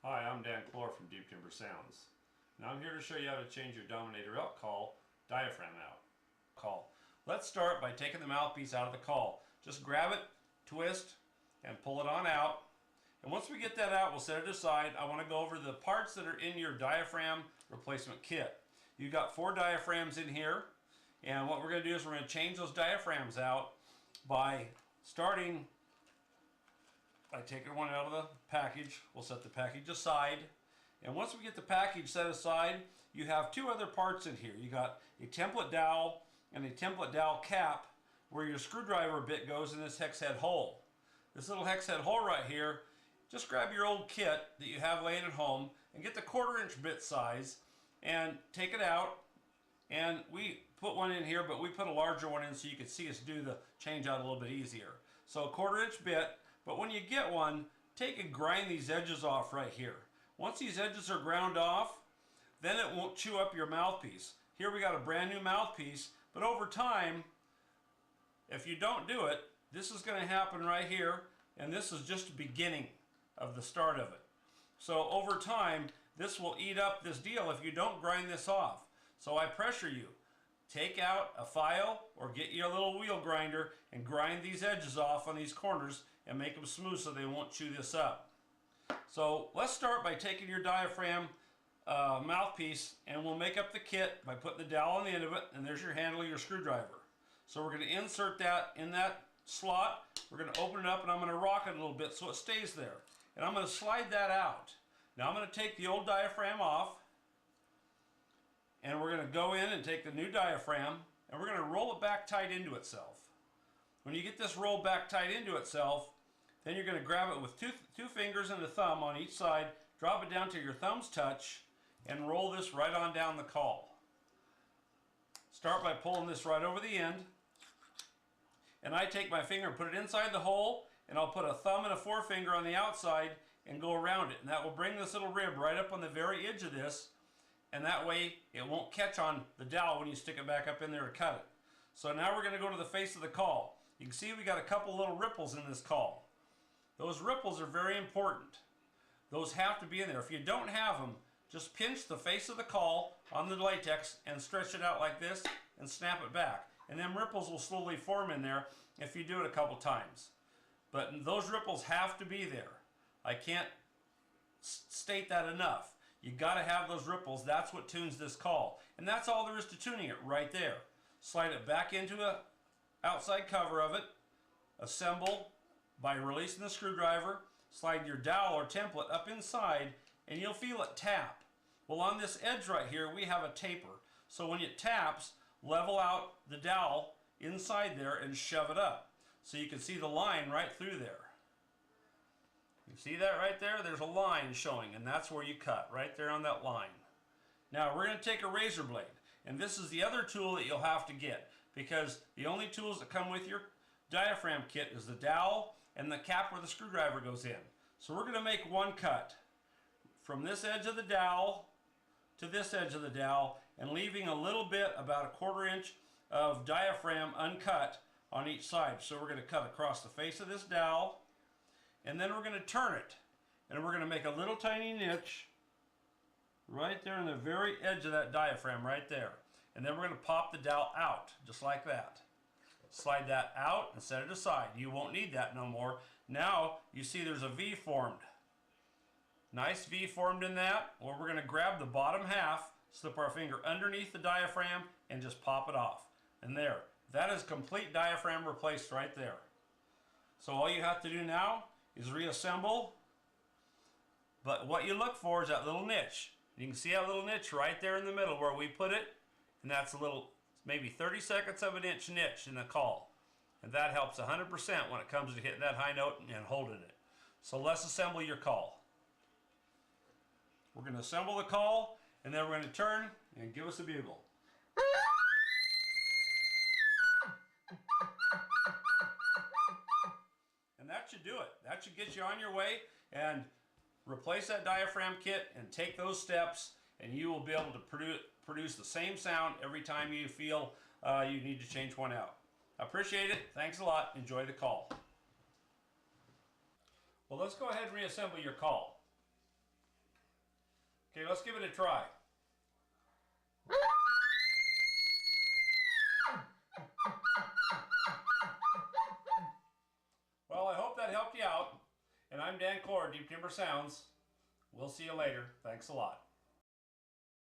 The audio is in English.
Hi, I'm Dan Clore from Deep Timber Sounds. Now I'm here to show you how to change your Dominator elk call diaphragm out. Let's start by taking the mouthpiece out of the call. Just grab it, twist, and pull it on out. And once we get that out, we'll set it aside. I want to go over the parts that are in your diaphragm replacement kit. You've got 4 diaphragms in here, and what we're going to do is we're going to change those diaphragms out by starting by taking one out of the package. We'll set the package aside, and once we get the package set aside, you have 2 other parts in here. You got a template dowel and a template dowel cap where your screwdriver bit goes in this hex head hole. This little hex head hole right here, just grab your old kit that you have laying at home and get the 1/4 inch bit size and take it out. And we put one in here, but we put a larger one in so you can see us do the change out a little bit easier. So a 1/4 inch bit, but when you get one, take and grind these edges off right here. Once these edges are ground off, then it won't chew up your mouthpiece. Here we got a brand new mouthpiece, but over time, if you don't do it, this is going to happen right here, and this is just the beginning of the start of it. So over time, this will eat up this deal if you don't grind this off. So I pressure you, take out a file or get you a little wheel grinder and grind these edges off on these corners and make them smooth so they won't chew this up. So let's start by taking your diaphragm mouthpiece, and we'll make up the kit by putting the dowel on the end of it, and there's your handle of your screwdriver. So we're going to insert that in that slot. We're going to open it up, and I'm going to rock it a little bit so it stays there. And I'm going to slide that out. Now I'm going to take the old diaphragm off, and we're going to go in and take the new diaphragm, and we're going to roll it back tight into itself. When you get this rolled back tight into itself, then you're going to grab it with two fingers and a thumb on each side, drop it down to your thumbs touch, and roll this right on down the call. Start by pulling this right over the end, and I take my finger and put it inside the hole, and I'll put a thumb and a forefinger on the outside and go around it, and that will bring this little rib right up on the very edge of this, and that way it won't catch on the dowel when you stick it back up in there to cut it. So now we're going to go to the face of the call. You can see we got a couple little ripples in this call. Those ripples are very important. Those have to be in there. If you don't have them, just pinch the face of the call on the latex and stretch it out like this and snap it back. And then ripples will slowly form in there if you do it a couple times. But those ripples have to be there. I can't state that enough. You got to have those ripples. That's what tunes this call. And that's all there is to tuning it right there. Slide it back into the outside cover of it. Assemble by releasing the screwdriver. Slide your dowel or template up inside, and you'll feel it tap. Well, on this edge right here, we have a taper. So when it taps, level out the dowel inside there and shove it up. So you can see the line right through there. You see that right there? There's a line showing, and that's where you cut, right there on that line. Now we're going to take a razor blade, and this is the other tool that you'll have to get, because the only tools that come with your diaphragm kit is the dowel and the cap where the screwdriver goes in. So we're going to make one cut from this edge of the dowel to this edge of the dowel, and leaving a little bit, about a 1/4 inch of diaphragm uncut on each side. So we're going to cut across the face of this dowel, and then we're going to turn it, and we're going to make a little tiny niche right there in the very edge of that diaphragm right there. And then we're going to pop the dowel out just like that. Slide that out and set it aside. You won't need that no more. Now you see there's a V formed. Nice V formed in that. Well, we're going to grab the bottom half, slip our finger underneath the diaphragm, and just pop it off. And there. That is complete diaphragm replaced right there. So all you have to do now is reassemble. But what you look for is that little niche. You can see that little niche right there in the middle where we put it. And that's a little, maybe 30 of an inch niche in the call. And that helps 100% when it comes to hitting that high note and holding it. So let's assemble your call. We're going to assemble the call, and then we're going to turn and give us a bugle. And that should do it. That should get you on your way, and replace that diaphragm kit and take those steps, and you will be able to produce the same sound every time you feel you need to change one out. I appreciate it. Thanks a lot. Enjoy the call. Well, let's go ahead and reassemble your call. Okay, let's give it a try. Well, I hope that helped you out. And I'm Dan Clore, Deep Timber Sounds. We'll see you later. Thanks a lot.